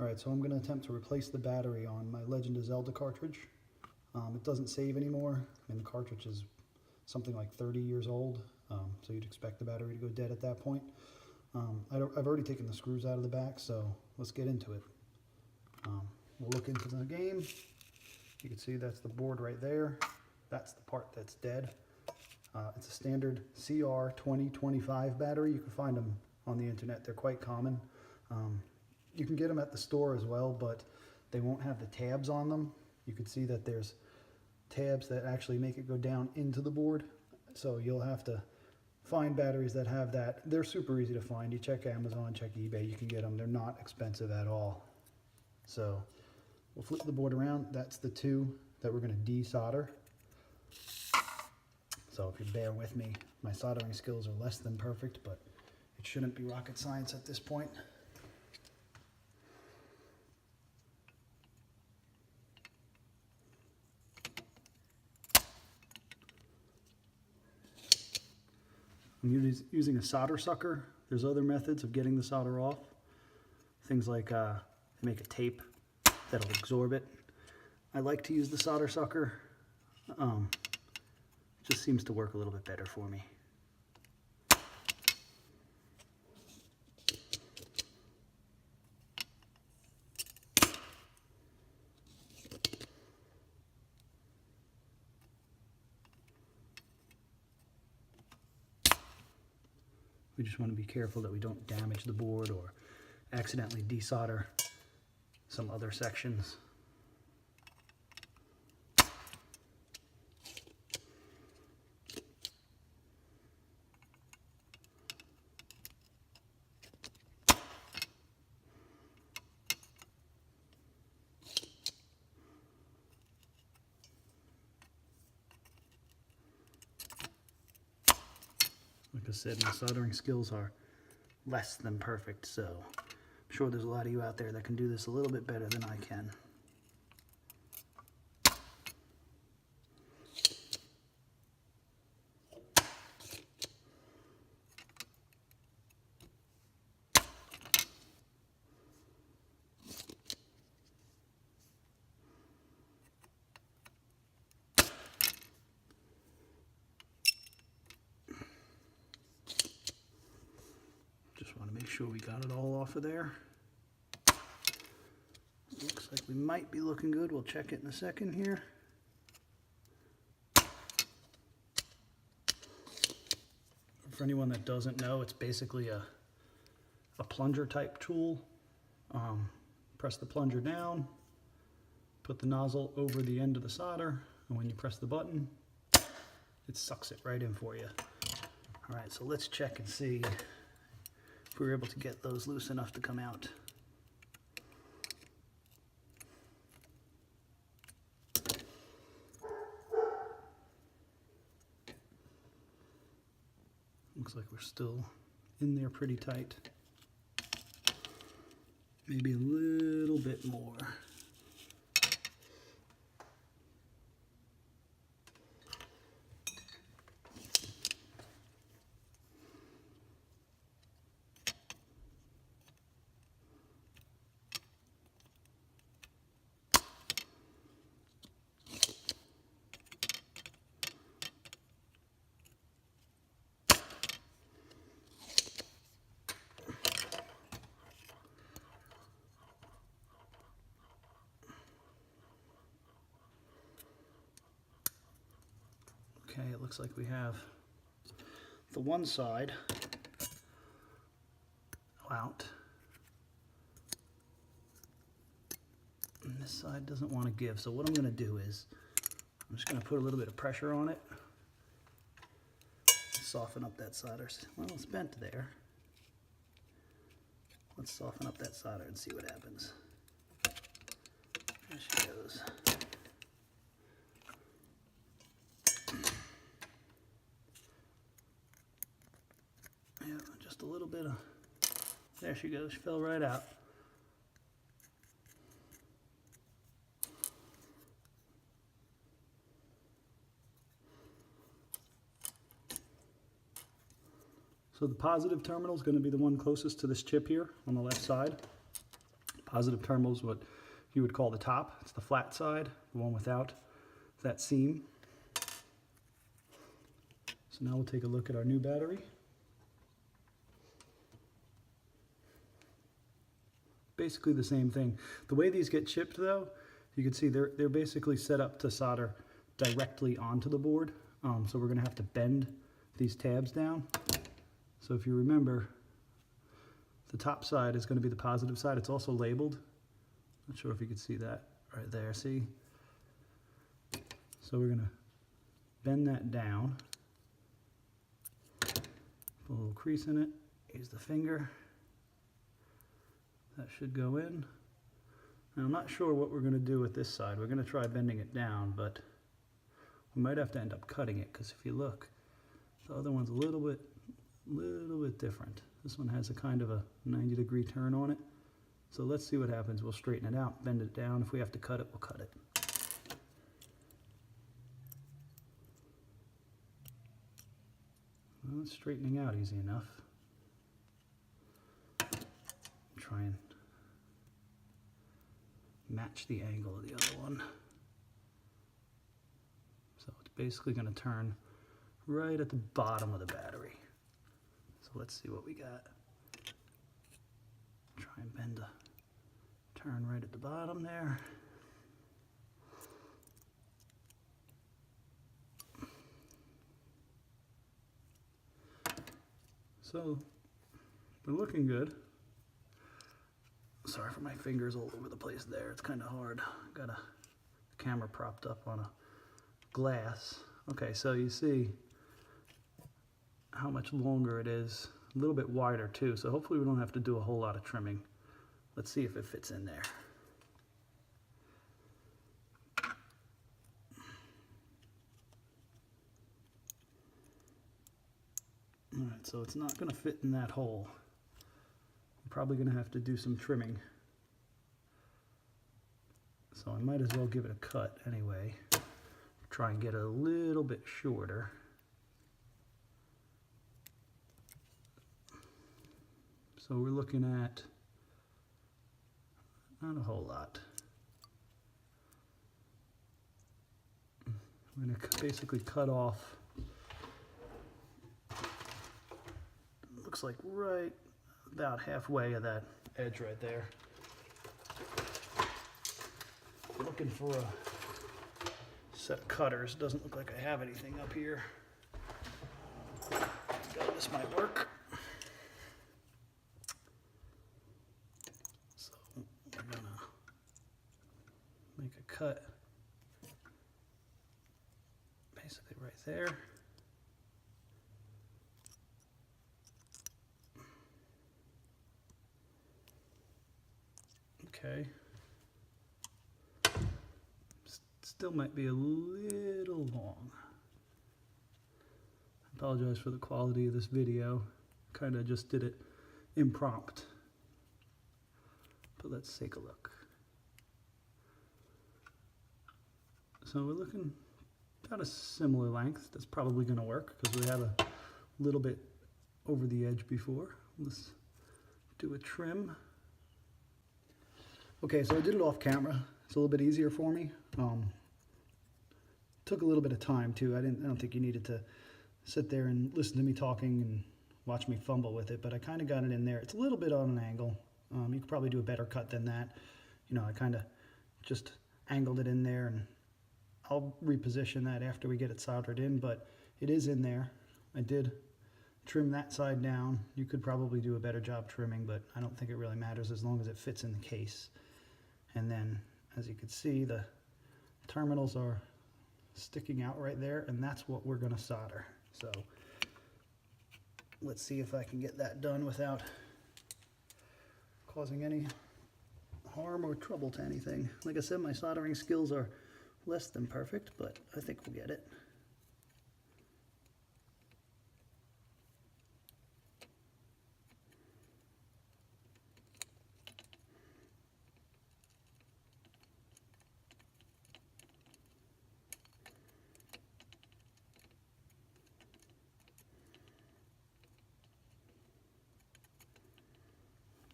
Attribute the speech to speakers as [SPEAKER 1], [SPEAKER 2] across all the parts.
[SPEAKER 1] Alright, so I'm going to attempt to replace the battery on my Legend of Zelda cartridge. It doesn't save anymore, and the cartridge is something like 30 years old, so you'd expect the battery to go dead at that point. I've already taken the screws out of the back, so let's get into it. We'll look into the game. You can see that's the board right there. That's the part that's dead. It's a standard CR2025 battery. You can find them on the internet. They're quite common. You can get them at the store as well, but they won't have the tabs on them. You can see that there's tabs that actually make it go down into the board. So you'll have to find batteries that have that. They're super easy to find. You check Amazon, check eBay, you can get them. They're not expensive at all. So we'll flip the board around. That's the two that we're going to desolder. So if you bear with me, my soldering skills are less than perfect, but it shouldn't be rocket science at this point. I'm using a solder sucker. There's other methods of getting the solder off. Things like make a tape that'll absorb it. I like to use the solder sucker. It just seems to work a little bit better for me. We just want to be careful that we don't damage the board or accidentally desolder some other sections. Like I said, my soldering skills are less than perfect, so I'm sure there's a lot of you out there that can do this a little bit better than I can. Make sure we got it all off of there. Looks like we might be looking good. We'll check it in a second here. For anyone that doesn't know, it's basically a plunger type tool. Press the plunger down, put the nozzle over the end of the solder, and when you press the button, it sucks it right in for you. All right, so let's check and see if we were able to get those loose enough to come out. Looks like we're still in there pretty tight. Maybe a little bit more. Okay, it looks like we have the one side out, and this side doesn't want to give. So what I'm going to do is I'm just going to put a little bit of pressure on it, soften up that solder. Well, it's bent there. Let's soften up that solder and see what happens. There she goes. Yeah, just a little bit of, there she goes, she fell right out. So the positive terminal is going to be the one closest to this chip here on the left side. Positive terminal is what you would call the top. It's the flat side, the one without that seam. So now we'll take a look at our new battery. Basically the same thing. The way these get chipped though, you can see they're basically set up to solder directly onto the board. So we're going to have to bend these tabs down. So if you remember, the top side is going to be the positive side. It's also labeled. Not sure if you can see that right there. See? So we're going to bend that down. Put a little crease in it. Use the finger. That should go in. Now I'm not sure what we're going to do with this side. We're going to try bending it down, but we might have to end up cutting it, because if you look, the other one's a little bit different. This one has a kind of a 90-degree turn on it. So let's see what happens. We'll straighten it out, bend it down. If we have to cut it, we'll cut it. Well, it's straightening out easy enough. Try and match the angle of the other one. So it's basically going to turn right at the bottom of the battery. So let's see what we got. Try and bend a turn right at the bottom there. So we're looking good. Sorry for my fingers all over the place there. It's kind of hard. Got a camera propped up on a glass. Okay, so you see how much longer it is. A little bit wider too, so hopefully we don't have to do a whole lot of trimming. Let's see if it fits in there. All right, so it's not going to fit in that hole. I'm probably going to have to do some trimming. So I might as well give it a cut anyway. Try and get it a little bit shorter. So we're looking at not a whole lot. I'm going to basically cut off, looks like right about halfway of that edge right there. Looking for a set of cutters. Doesn't look like I have anything up here. This might work. So we're gonna make a cut basically right there. Okay. Still might be a little long. I apologize for the quality of this video. Kind of just did it impromptu. But let's take a look. So we're looking about a similar length. That's probably going to work because we have a little bit over the edge before. Let's do a trim. Okay, so I did it off camera. It's a little bit easier for me. Took a little bit of time too. I don't think you needed to sit there and listen to me talking and watch me fumble with it, but I kind of got it in there. It's a little bit on an angle. You could probably do a better cut than that. You know, I kind of just angled it in there, and I'll reposition that after we get it soldered in, but it is in there. I did trim that side down. You could probably do a better job trimming, but I don't think it really matters as long as it fits in the case. And then, as you can see, the terminals are sticking out right there, and that's what we're going to solder. So let's see if I can get that done without causing any harm or trouble to anything. Like I said, my soldering skills are less than perfect, but I think we'll get it.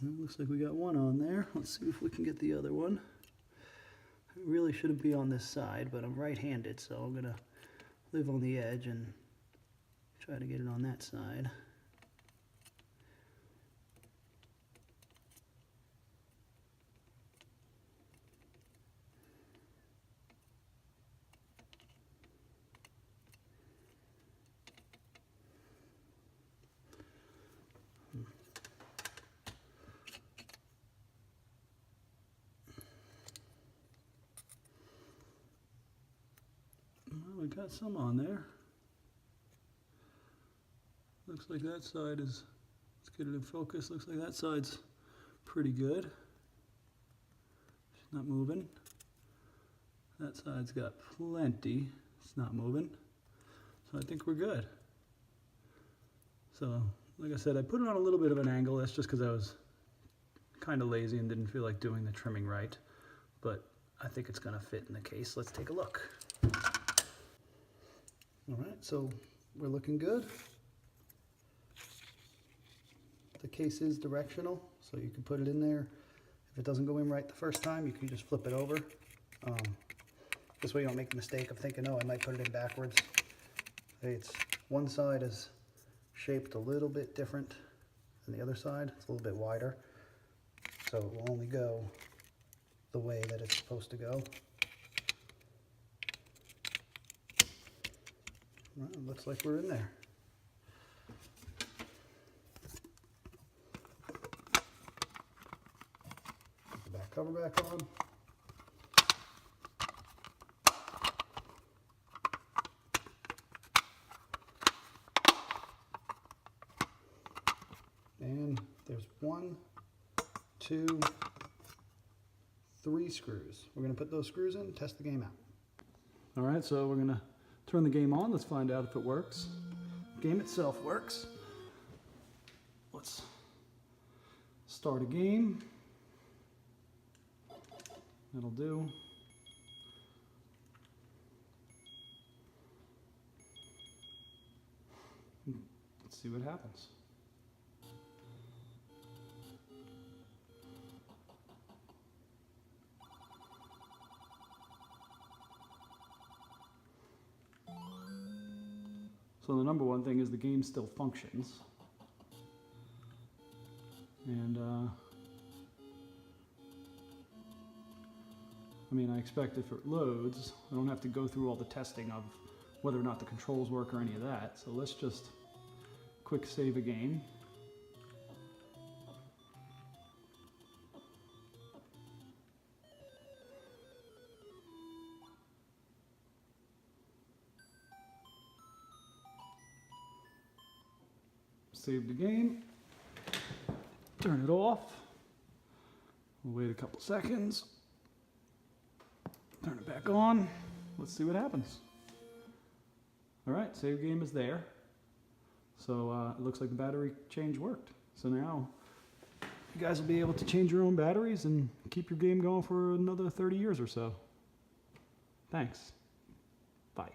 [SPEAKER 1] Well, looks like we got one on there. Let's see if we can get the other one. It really shouldn't be on this side, but I'm right-handed, so I'm gonna live on the edge and try to get it on that side. Well, we got some on there. Looks like that side is, let's get it in focus, looks like that side's pretty good. It's not moving. That side's got plenty, it's not moving. So I think we're good. So, like I said, I put it on a little bit of an angle. That's just because I was kind of lazy and didn't feel like doing the trimming right. But I think it's going to fit in the case. Let's take a look. All right, so we're looking good. The case is directional, so you can put it in there. If it doesn't go in right the first time, you can just flip it over. This way you don't make the mistake of thinking, oh, I might put it in backwards. It's one side is shaped a little bit different than the other side. It's a little bit wider, so it will only go the way that it's supposed to go. Well, it looks like we're in there. Put the back cover back on. And there's 1, 2, 3 screws. We're going to put those screws in and test the game out. All right, so we're going to turn the game on. Let's find out if it works. The game itself works. Let's start a game. That'll do. Let's see what happens. So the number one thing is the game still functions. And I mean, I expect if it loads, I don't have to go through all the testing of whether or not the controls work or any of that. So let's just quick save a game. Save the game, turn it off, we'll wait a couple seconds, turn it back on, let's see what happens. Alright, save game is there, so it looks like the battery change worked. So now you guys will be able to change your own batteries and keep your game going for another 30 years or so. Thanks. Bye.